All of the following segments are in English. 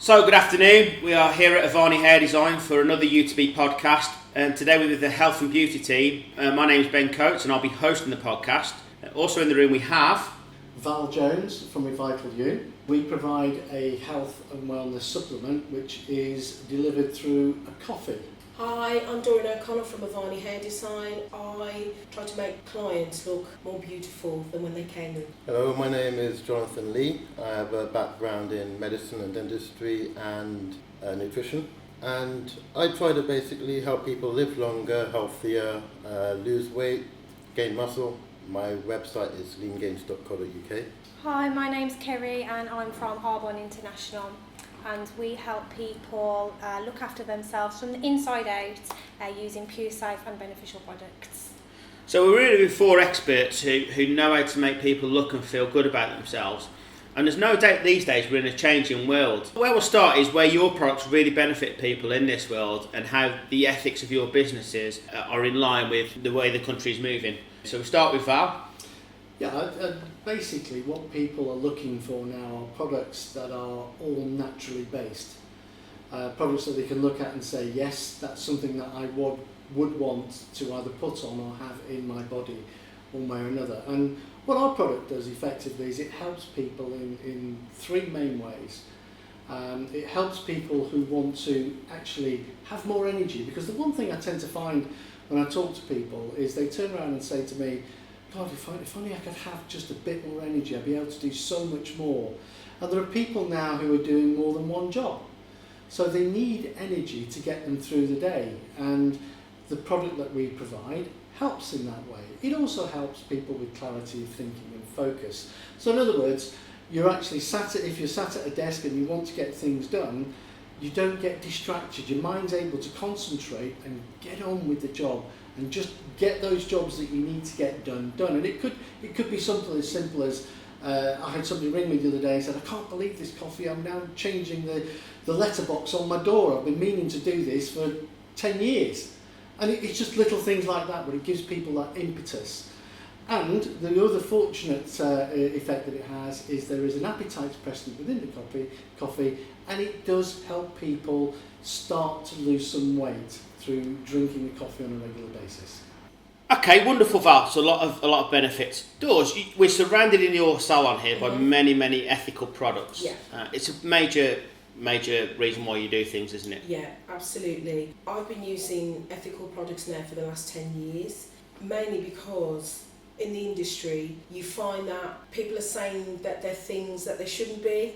So good afternoon, we are here at Avani Hair Design for another Yoo2Be podcast, and today we're with the health and beauty team. My name is Ben Coates and I'll be hosting the podcast. Also in the room we have Val Jones from Revital. We provide a health and wellness supplement which is delivered through a coffee. Hi, I'm Dorz O'Connell from Avani Hair Design. I try to make clients look more beautiful than when they came in. Hello, my name is Jonathan Lee. I have a background in medicine and dentistry and nutrition. And I try to basically help people live longer, healthier, lose weight, gain muscle. My website is leangains.co.uk. Hi, my name's Kerry and I'm from Arbonne International. And we help people look after themselves from the inside out using pure, safe and beneficial products. So we're really with four experts who know how to make people look and feel good about themselves. And there's no doubt these days we're in a changing world. Where we'll start is where your products really benefit people in this world and how the ethics of your businesses are in line with the way the country is moving. So we'll start with Val. Yeah, basically what people are looking for now are products that are all naturally based. Products that they can look at and say, yes, that's something that I would want to either put on or have in my body one way or another. And what our product does effectively is it helps people in three main ways. It helps people who want to actually have more energy, because the one thing I tend to find when I talk to people is they turn around and say to me, God, if only I could have just a bit more energy, I'd be able to do so much more. And there are people now who are doing more than one job. So they need energy to get them through the day. And the product that we provide helps in that way. It also helps people with clarity of thinking and focus. So in other words, you're actually if you're sat at a desk and you want to get things done, you don't get distracted. Your mind's able to concentrate and get on with the job and just get those jobs that you need to get done. And it could be something as simple as I had somebody ring me the other day and said, I can't believe this coffee, I'm now changing the letterbox on my door. I've been meaning to do this for 10 years. And it's just little things like that, but it gives people that impetus. And the other fortunate effect that it has is there is an appetite suppressant within the coffee, and it does help people start to lose some weight through drinking the coffee on a regular basis. Okay, wonderful, Val. So a lot of benefits. Dorz, we're surrounded in your salon here by many ethical products. Yeah. It's a major reason why you do things, isn't it? Yeah, absolutely. I've been using ethical products now for the last 10 years, mainly because in the industry you find that people are saying that they're things that they shouldn't be,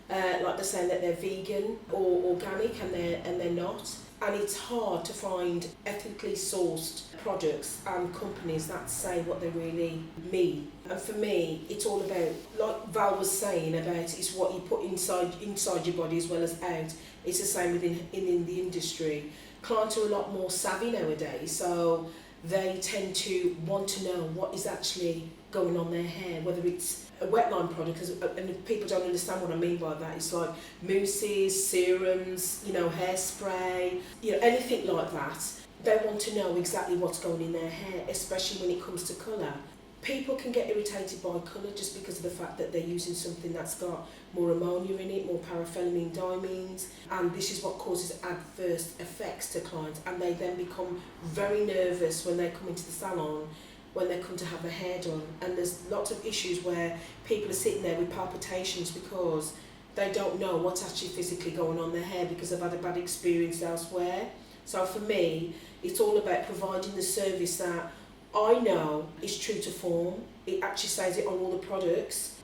like they're saying that they're vegan or organic and they're not. And it's hard to find ethically sourced products and companies that say what they really mean. And for me, it's all about, like Val was saying, about it's what you put inside your body as well as out. It's the same in the industry. Clients are a lot more savvy nowadays, so they tend to want to know what is actually going on their hair, whether it's a wetline product, and if people don't understand what I mean by that, it's like mousses, serums, hairspray, anything like that. They want to know exactly what's going in their hair, especially when it comes to colour. People can get irritated by colour just because of the fact that they're using something that's got more ammonia in it, more paraphenylene diamines, and this is what causes adverse effects to clients, and they then become very nervous when they come into the salon, when they come to have their hair done. And there's lots of issues where people are sitting there with palpitations because they don't know what's actually physically going on in their hair because they've had a bad experience elsewhere. So for me, it's all about providing the service that I know is true to form. It actually says it on all the products,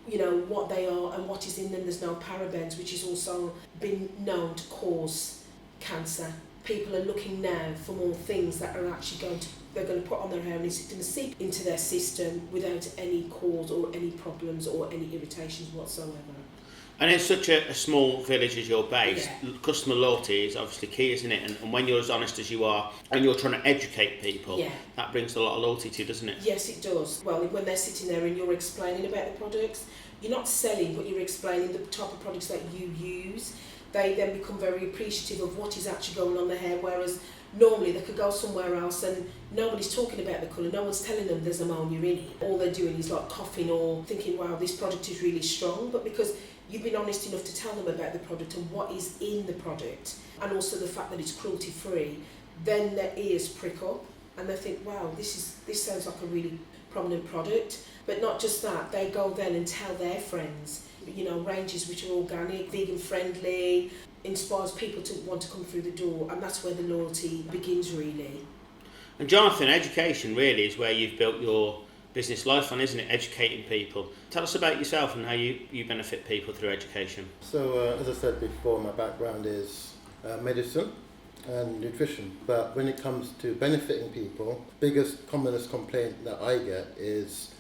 what they are and what is in them. There's no parabens, which has also been known to cause cancer. People are looking now for more things that are actually they're going to put on their hair and it's going to seep into their system without any cause or any problems or any irritations whatsoever. And in such a small village as you're based, customer loyalty is obviously key, isn't it? And when you're as honest as you are and you're trying to educate people, that brings a lot of loyalty to you, doesn't it? Yes, it does. Well, when they're sitting there and you're explaining about the products, you're not selling, but you're explaining the type of products that you use. They then become very appreciative of what is actually going on their hair, whereas normally they could go somewhere else and nobody's talking about the colour, no one's telling them there's ammonia in it. All they're doing is like coughing or thinking, wow, this product is really strong. But because you've been honest enough to tell them about the product and what is in the product, and also the fact that it's cruelty free, then their ears prick up and they think, wow, this sounds like a really prominent product. But not just that, they go then and tell their friends, ranges which are organic, vegan friendly, inspires people to want to come through the door, and that's where the loyalty begins really. And Jonathan, education really is where you've built your business life on, isn't it? Educating people. Tell us about yourself and how you benefit people through education. So, as I said before, my background is medicine and nutrition. But when it comes to benefiting people, biggest, commonest complaint that I get is,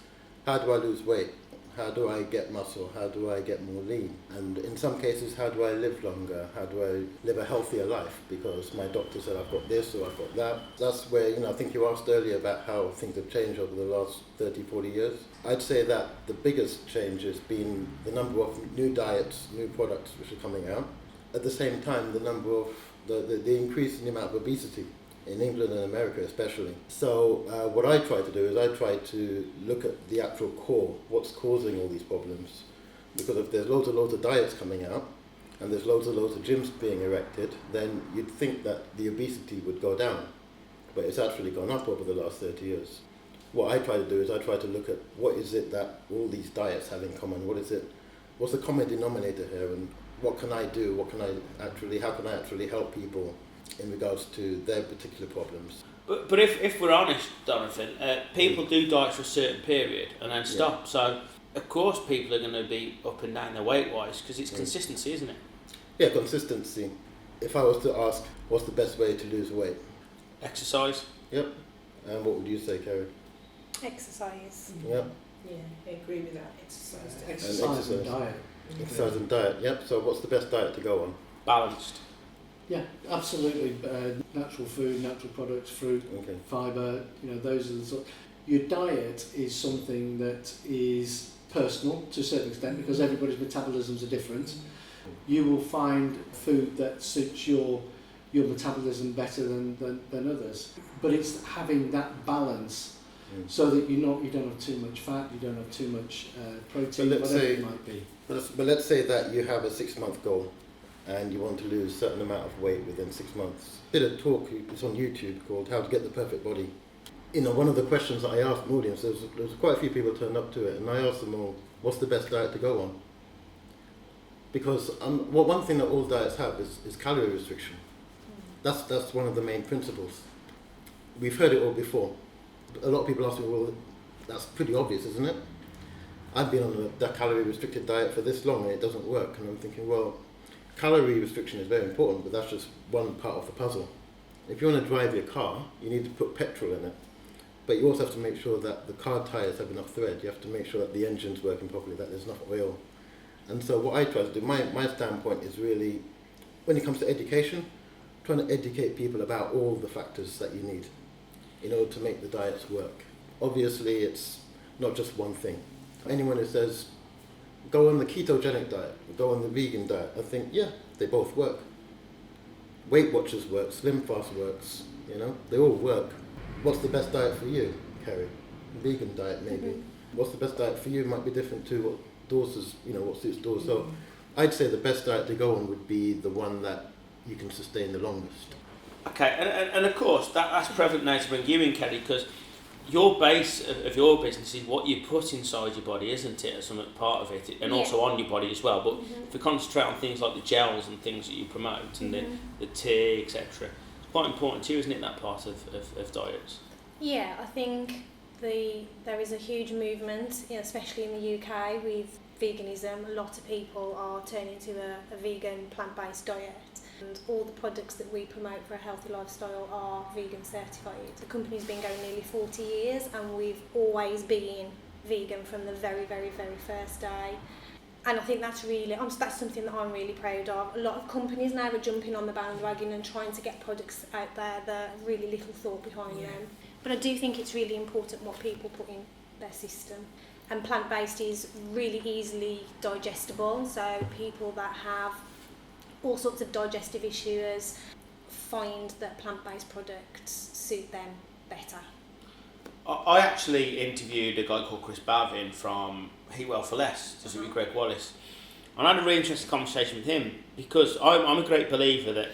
how do I lose weight? How do I get muscle? How do I get more lean? And in some cases, how do I live longer? How do I live a healthier life? Because my doctor said I've got this or I've got that. That's where, I think you asked earlier about how things have changed over the last 30, 40 years. I'd say that the biggest change has been the number of new diets, new products which are coming out. At the same time, the number of, the increase in the amount of obesity in England and America especially. So what I try to do is I try to look at the actual core, what's causing all these problems. Because if there's loads of diets coming out, and there's loads of gyms being erected, then you'd think that the obesity would go down. But it's actually gone up over the last 30 years. What I try to do is I try to look at what is it that all these diets have in common, what's the common denominator here, and what can I do, how can I actually help people in regards to their particular problems. But if we're honest, Jonathan, people do diet for a certain period and then stop. Yeah. So, of course, people are going to be up and down their weight-wise because it's consistency, isn't it? Yeah, consistency. If I was to ask, what's the best way to lose weight? Exercise. Yep. And what would you say, Kerry? Exercise. Yep. Yeah, I agree with that. Exercise. Exercise and diet. Exercise and diet, yep. So what's the best diet to go on? Balanced. Yeah, absolutely. Natural food, natural products, fruit, fibre, those are the sort. Your diet is something that is personal to a certain extent because everybody's metabolisms are different. You will find food that suits your metabolism better than others. But it's having that balance so that you don't have too much fat, you don't have too much protein, whatever it might be. But let's say that you have a 6-month goal and you want to lose a certain amount of weight within 6 months. I did a talk, it's on YouTube, called How to Get the Perfect Body. One of the questions that I asked an audience, there was quite a few people turned up to it, and I asked them all, what's the best diet to go on? Because one thing that all diets have is calorie restriction. That's one of the main principles. We've heard it all before. A lot of people ask me, well, that's pretty obvious, isn't it? I've been on a calorie restricted diet for this long and it doesn't work. And I'm thinking, well, calorie restriction is very important, but that's just one part of the puzzle. If you want to drive your car, you need to put petrol in it. But you also have to make sure that the car tyres have enough thread. You have to make sure that the engine's working properly, that there's enough oil. And so what I try to do, my standpoint is really, when it comes to education, trying to educate people about all the factors that you need in order to make the diets work. Obviously, it's not just one thing. Anyone who says, go on the ketogenic diet, go on the vegan diet, I think, yeah, they both work. Weight Watchers work, Slim Fast works, they all work. What's the best diet for you, Kerry? Vegan diet, maybe. Mm-hmm. What's the best diet for you might be different to what Dorz what suits Dorz. Mm-hmm. So I'd say the best diet to go on would be the one that you can sustain the longest. Okay, and of course, that's perfect now to bring you in, Kerry, because your base of your business is what you put inside your body, isn't it? As some part of it, and also on your body as well. But if we concentrate on things like the gels and things that you promote and the tea, etc., it's quite important too, isn't it, that part of diets? Yeah, I think there is a huge movement, especially in the UK, with veganism. A lot of people are turning to a vegan plant-based diet. And all the products that we promote for a healthy lifestyle are vegan certified. The company's been going nearly 40 years and we've always been vegan from the very, very, very first day. And I think that's something that I'm really proud of. A lot of companies now are jumping on the bandwagon and trying to get products out there that have really little thought behind them. But I do think it's really important what people put in their system. And plant-based is really easily digestible, so people that have all sorts of digestive issues find that plant-based products suit them better. I actually interviewed a guy called Chris Bavin from Eat Well for Less, with Greg Wallace, And I had a really interesting conversation with him because I'm a great believer that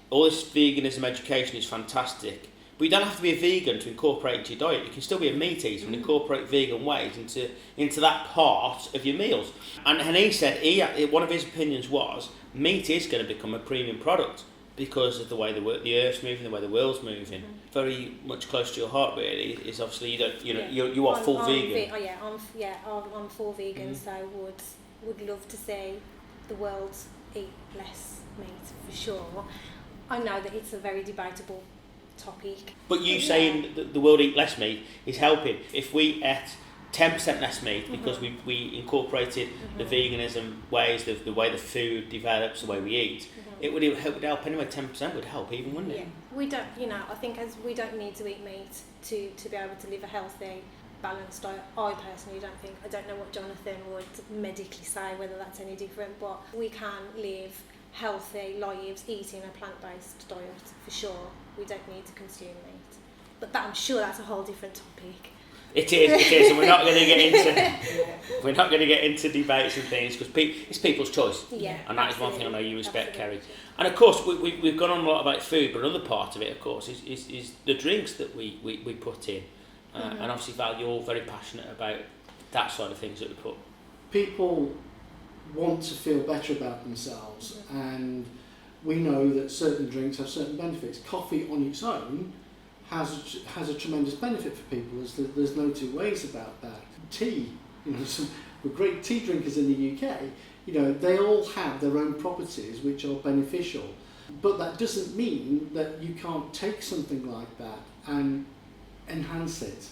all this veganism education is fantastic, but you don't have to be a vegan to incorporate into your diet. You can still be a meat eater and incorporate vegan ways into that part of your meals. And he said one of his opinions was meat is going to become a premium product because of the way the earth's moving, the way the world's moving. Very much close to your heart, really. Is obviously you are full vegan. I'm full vegan, so would love to see the world eat less meat for sure. I know that it's a very debatable topic. But you saying that the world eat less meat is helping. If we ate 10% less meat because we incorporated the veganism ways, the way the food develops, the way we eat, it would help anyway. 10% would help even, wouldn't it? Yeah, we don't. I think as we don't need to eat meat to be able to live a healthy, balanced diet. I personally don't think. I don't know what Jonathan would medically say, whether that's any different, but we can live healthy lives eating a plant-based diet for sure. We don't need to consume meat, but I'm sure that's a whole different topic. It is, and we're not going to get into debates and things because it's people's choice. Yeah, and that is one thing I know you respect, Kerry. And of course, we've gone on a lot about food, but another part of it, of course, is the drinks that we put in, and obviously, Val, you're all very passionate about that side of things that we put. People want to feel better about themselves, and we know that certain drinks have certain benefits. Coffee on its own has a tremendous benefit for people. There's no two ways about that. Tea, we're great tea drinkers in the UK. They all have their own properties which are beneficial, but that doesn't mean that you can't take something like that and enhance it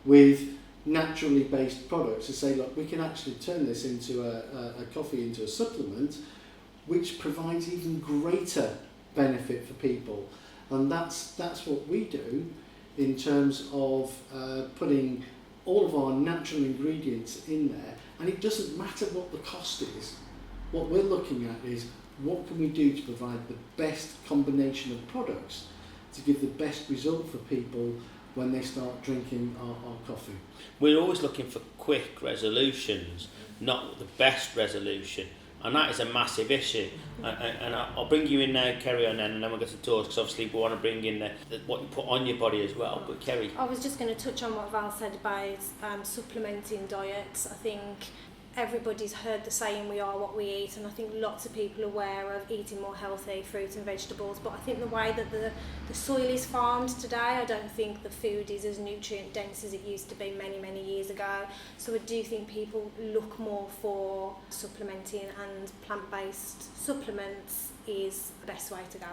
with naturally based products to say, look, we can actually turn this into a coffee into a supplement which provides even greater benefit for people. And that's what we do in terms of putting all of our natural ingredients in there. And it doesn't matter what the cost is. What we're looking at is what can we do to provide the best combination of products to give the best result for people when they start drinking our coffee. We're always looking for quick resolutions, not the best resolution. And that is a massive issue. And I'll bring you in now, Kerry, and then we'll get to Dorz, because obviously we want to bring in what you put on your body as well. But Kerry, I was just going to touch on what Val said about supplementing diets. I think everybody's heard the saying, we are what we eat, and I think lots of people are aware of eating more healthy fruit and vegetables, but I think the way that the soil is farmed today, I don't think the food is as nutrient dense as it used to be many years ago. So I do think people look more for supplementing, and plant-based supplements is the best way to go.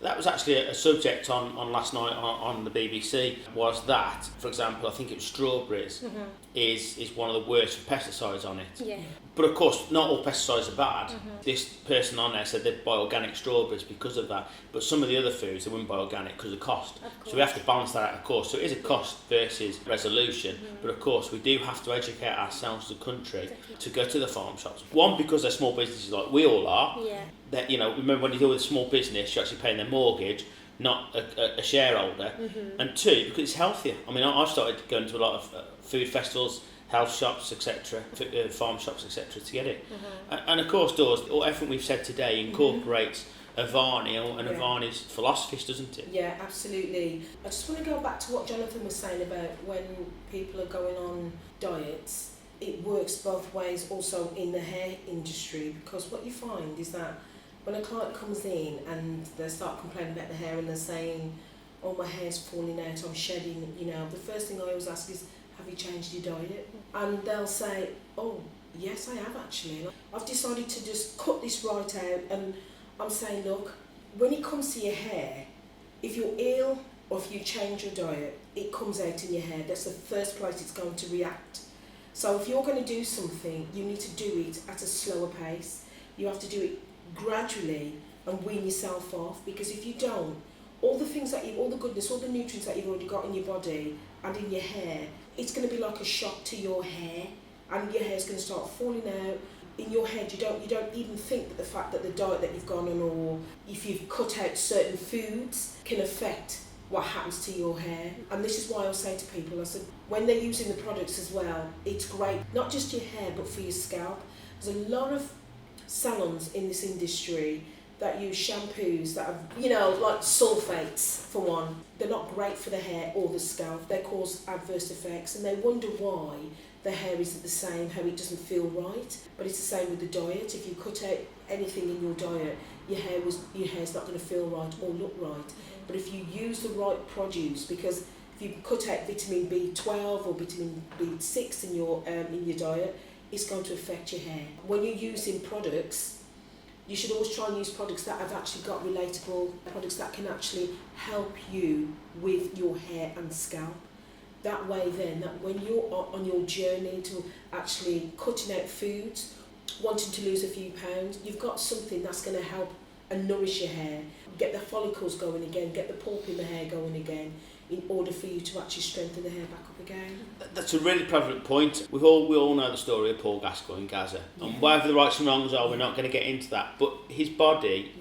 that was actually a subject on last night on the BBC, was that, for example, I think it was strawberries, is one of the worst for pesticides on it. Yeah. But of course, not all pesticides are bad. This person on there said they'd buy organic strawberries because of that, but some of the other foods they wouldn't buy organic because of cost. So we have to balance that out, of course. So it is a cost versus resolution, but of course we do have to educate ourselves as a country to go to the farm shops. One, because they're small businesses like we all are. Yeah. That, you know, remember when you deal with a small business, you're actually paying their mortgage, not a shareholder. And two, because it's healthier. I mean, I've started going to a lot of food festivals, health shops, etc., farm shops, etc., to get it. And of course, Dorz, everything we've said today incorporates Avani and Avani's philosophies, doesn't it? Yeah, absolutely. I just want to go back to what Jonathan was saying about when people are going on diets. It works both ways also in the hair industry, because what you find is that when a client comes in and they start complaining about the hair and they're saying, oh, my hair's falling out, I'm shedding, you know, the first thing I always ask is, have you changed your diet? And they'll say, oh, yes, I have actually. I've decided to just cut this right out, and I'm saying, look, when it comes to your hair, if you're ill or if you change your diet, it comes out in your hair. That's the first place it's going to react. So if you're going to do something, you need to do it at a slower pace. You have to do it gradually and wean yourself off, because if you don't, all the things that all the goodness, all the nutrients that you've already got in your body and in your hair, it's going to be like a shock to your hair, and your hair's going to start falling out. In your head, you don't even think that the fact that the diet that you've gone on, or if you've cut out certain foods, can affect what happens to your hair. And this is why I say to people, I said, when they're using the products as well, it's great, not just your hair, but for your scalp. There's a lot of salons in this industry that use shampoos that have, you know, like sulfates for one. They're not great for the hair or the scalp. They cause adverse effects, and they wonder why the hair isn't the same, how it doesn't feel right. But it's the same with the diet. If you cut out anything in your diet, your hair's not going to feel right or look right. But if you use the right produce, because if you cut out vitamin B12 or vitamin B6 in your diet, it's going to affect your hair. When you're using products, you should always try and use products that have actually got relatable products that can actually help you with your hair and scalp. That way then, that when you're on your journey to actually cutting out foods, wanting to lose a few pounds, you've got something that's going to help and nourish your hair, get the follicles going again, get the pulp in the hair going again, in order for you to actually strengthen the hair back up again. That's a really prevalent point. We all know the story of Paul Gascoigne in Gaza. And whatever the rights and wrongs are, we're not going to get into that. But his body,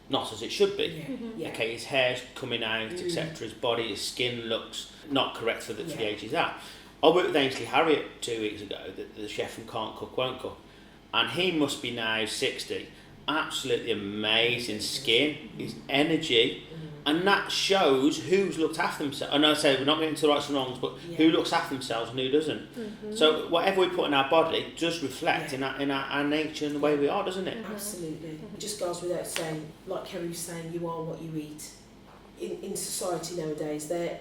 not as it should be. Okay, his hair's coming out, etc. His body, his skin looks not correct for the age he's at. I worked with Ainsley Harriott 2 weeks ago, the chef from Can't Cook, Won't Cook. And he must be now 60. Absolutely amazing skin, his energy. And that shows who's looked after themselves. I know I say we're not getting into the rights and wrongs, but who looks after themselves and who doesn't. So whatever we put in our body does reflect in our nature and the way we are, doesn't it? Absolutely. It just goes without saying, like Kerry was saying, you are what you eat. In society nowadays, they're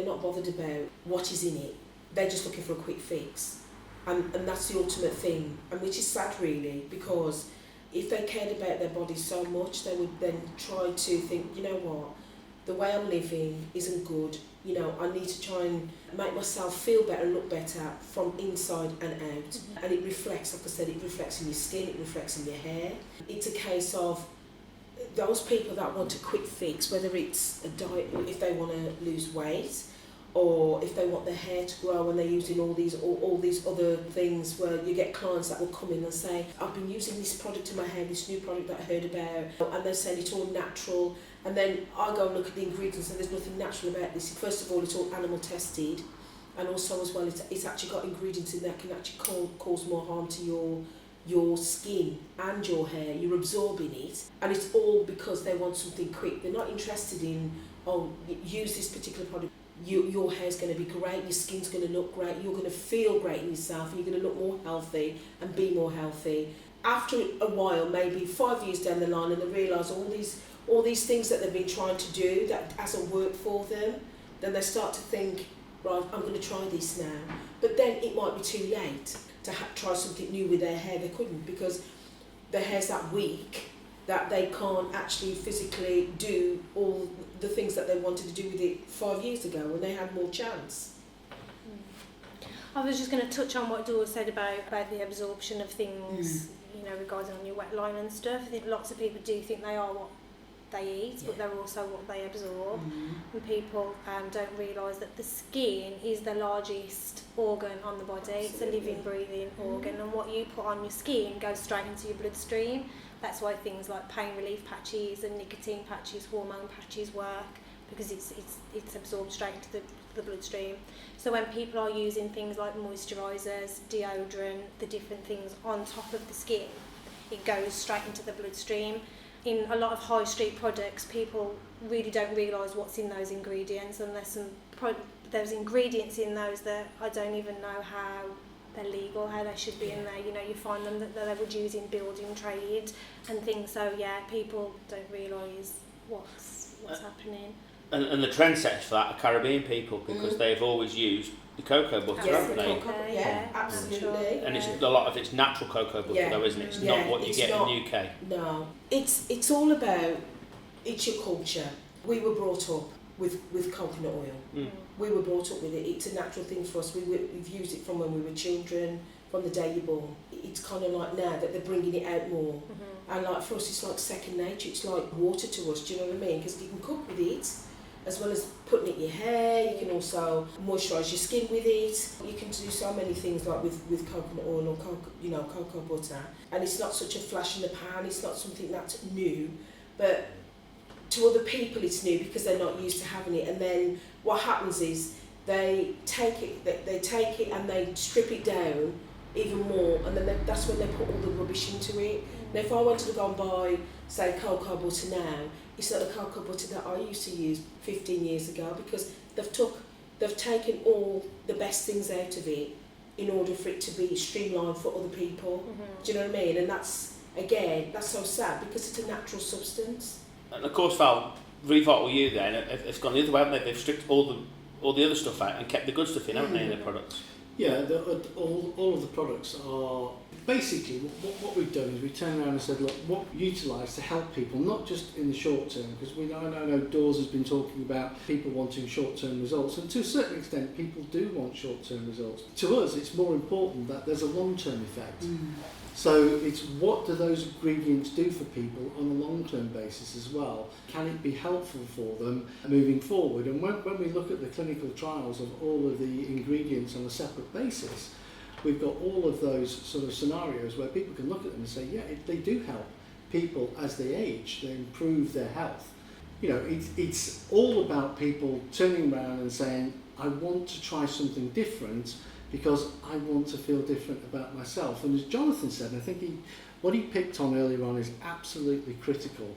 not bothered about what is in it. They're just looking for a quick fix. And that's the ultimate thing, and which is sad really, because if they cared about their bodies so much, they would then try to think, you know what, the way I'm living isn't good. You know, I need to try and make myself feel better, look better from inside and out. And it reflects, like I said, it reflects in your skin, it reflects in your hair. It's a case of those people that want a quick fix, whether it's a diet, if they want to lose weight, or if they want their hair to grow and they're using all these other things, where you get clients that will come in and say, I've been using this product in my hair, this new product that I heard about, and they're saying it's all natural, and then I go and look at the ingredients and there's nothing natural about this. First of all, it's all animal tested, and also as well, it's actually got ingredients in there that can actually cause more harm to your skin and your hair. You're absorbing it, and it's all because they want something quick. They're not interested in, use this particular product. Your hair's going to be great, your skin's going to look great, you're going to feel great in yourself, and you're going to look more healthy and be more healthy. After a while, maybe 5 years down the line, and they realise all these things that they've been trying to do that hasn't worked for them, then they start to think, right, I'm going to try this now. But then it might be too late to try something new with their hair. They couldn't, because their hair's that weak that they can't actually physically do all the things that they wanted to do with it 5 years ago when they had more chance. I was just going to touch on what Dorz said about the absorption of things, you know, regarding on your wet line and stuff. I think lots of people do think they are what they eat, but they're also what they absorb. And people don't realise that the skin is the largest organ on the body. It's a living, breathing organ, and what you put on your skin goes straight into your bloodstream. That's why things like pain relief patches and nicotine patches, hormone patches work, because it's absorbed straight into the bloodstream. So when people are using things like moisturisers, deodorant, the different things on top of the skin, it goes straight into the bloodstream. In a lot of high street products, people really don't realise what's in those ingredients, and there's ingredients in those that I don't even know how they're legal, how they should be in there. You know, you find them that they would use in building trade and things. So yeah, people don't realise what's happening. And the trendsetters for that are Caribbean people, because they've always used the cocoa butter, haven't they? Yeah, absolutely. And it's a lot of it's natural cocoa butter, though, isn't it? It's not what you get in the UK. No, it's all about, it's your culture. We were brought up with coconut oil. We were brought up with it. It's a natural thing for us. We've used it from when we were children, from the day you're born. It's kind of like now that they're bringing it out more. And like for us, it's like second nature. It's like water to us, do you know what I mean? Because you can cook with it, as well as putting it in your hair. You can also moisturise your skin with it. You can do so many things like with coconut oil or cocoa butter. And it's not such a flash in the pan. It's not something that's new, but to other people it's new because they're not used to having it. And then what happens is they take it and they strip it down even more, and then that's when they put all the rubbish into it. Now, if I wanted to go and buy, say, cocoa butter now, it's not the cocoa butter that I used to use 15 years ago, because they've taken all the best things out of it in order for it to be streamlined for other people. Do you know what I mean? And that's so sad, because it's a natural substance. And of course, Val, Revital You then, it's gone the other way, haven't they? They've stripped all the other stuff out and kept the good stuff in, haven't they, in their products? Yeah, all of the products are basically what we've done is we turned around and said, look, what we utilise to help people, not just in the short term, because I know Dorz has been talking about people wanting short-term results, and to a certain extent people do want short-term results. To us, it's more important that there's a long-term effect. So it's what do those ingredients do for people on a long-term basis as well? Can it be helpful for them moving forward? And when we look at the clinical trials of all of the ingredients on a separate basis, we've got all of those sort of scenarios where people can look at them and say, yeah, they do help people as they age, they improve their health. You know, it's all about people turning around and saying, I want to try something different, because I want to feel different about myself. And as Jonathan said, I think what he picked on earlier on is absolutely critical.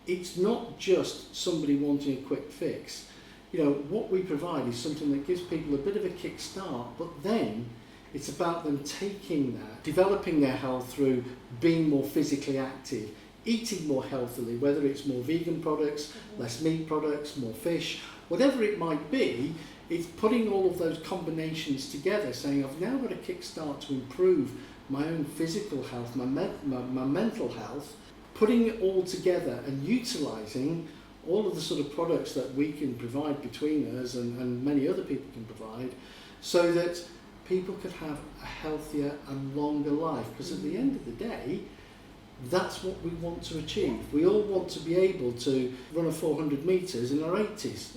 It's not just somebody wanting a quick fix. You know, what we provide is something that gives people a bit of a kickstart, but then it's about them taking that, developing their health through being more physically active, eating more healthily, whether it's more vegan products, less meat products, more fish, whatever it might be. It's putting all of those combinations together, saying I've now got a kickstart to improve my own physical health, my mental health, putting it all together and utilising all of the sort of products that we can provide between us and many other people can provide, so that people could have a healthier and longer life. Because at the end of the day, that's what we want to achieve. We all want to be able to run a 400 metres in our 80s.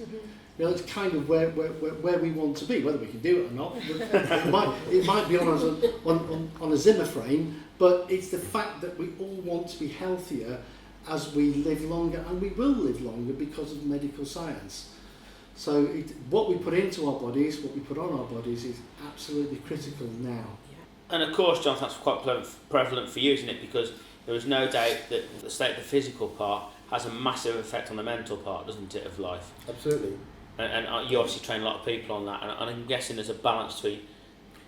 You know, it's kind of where we want to be. Whether we can do it or not, it might be on a Zimmer frame, but it's the fact that we all want to be healthier as we live longer, and we will live longer because of medical science. So what we put into our bodies, what we put on our bodies, is absolutely critical now. And of course, Jonathan, that's quite prevalent for you, isn't it? Because there is no doubt that the state of the physical part has a massive effect on the mental part, doesn't it, of life? Absolutely. And you obviously train a lot of people on that, and I'm guessing there's a balance to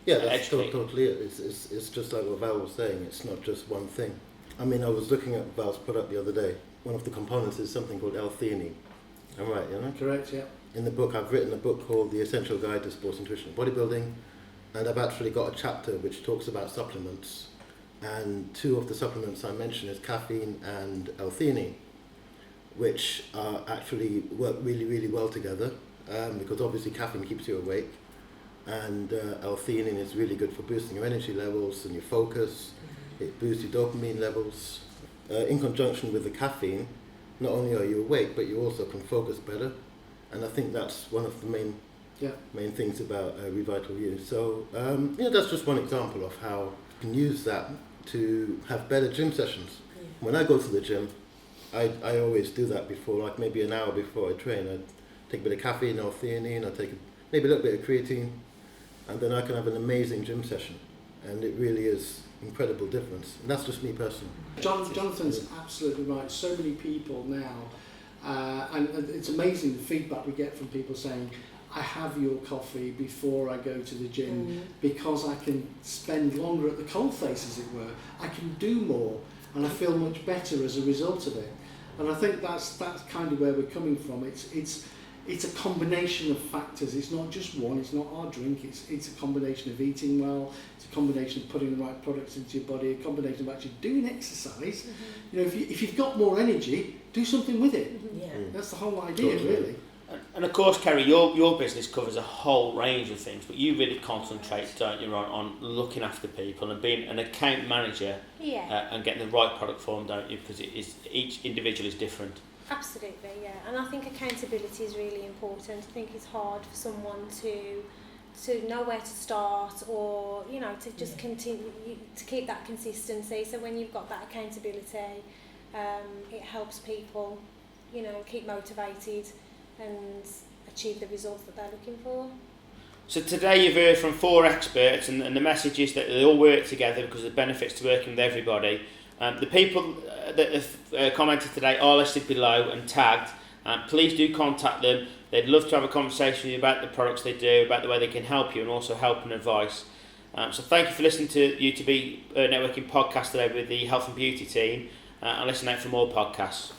that's totally it. It's just like what Val was saying, it's not just one thing. I mean, I was looking at Val's product the other day. One of the components is something called L-theanine. I'm right, you know? Correct, yeah. In the book, I've written a book called The Essential Guide to Sports Nutrition and Bodybuilding, and I've actually got a chapter which talks about supplements, and two of the supplements I mention is caffeine and L-theanine, which actually work really, really well together, because obviously caffeine keeps you awake, and L-theanine is really good for boosting your energy levels and your focus. It boosts your dopamine levels. In conjunction with the caffeine, not only are you awake, but you also can focus better, and I think that's one of the main things about Revital You. So that's just one example of how you can use that to have better gym sessions. When I go to the gym, I always do that before, like maybe an hour before I train. I take a bit of caffeine or theanine, I take maybe a little bit of creatine, and then I can have an amazing gym session. And it really is incredible difference. And that's just me personally. Jonathan's absolutely right. So many people now, and it's amazing the feedback we get from people saying, I have your coffee before I go to the gym because I can spend longer at the coalface, as it were. I can do more, and I feel much better as a result of it. And I think that's kind of where we're coming from. It's a combination of factors. It's not just one. It's not our drink. It's a combination of eating well. It's a combination of putting the right products into your body. A combination of actually doing exercise. You know, if you've got more energy, do something with it. That's the whole idea, really. And of course, Kerry, your business covers a whole range of things, but you really concentrate, don't you, on looking after people and being an account manager and getting the right product for them, don't you? Because each individual is different. Absolutely, yeah. And I think accountability is really important. I think it's hard for someone to know where to start, or to just continue to keep that consistency. So when you've got that accountability, it helps people, keep motivated and achieve the results that they're looking for. So today you've heard from 4 experts, and the message is that they all work together because of the benefits to working with everybody. The people that have commented today are listed below and tagged. Please do contact them. They'd love to have a conversation with you about the products they do, about the way they can help you, and also help and advice. So thank you for listening to Yoo2Be Networking Podcast today with the Health and Beauty team, and listen out for more podcasts.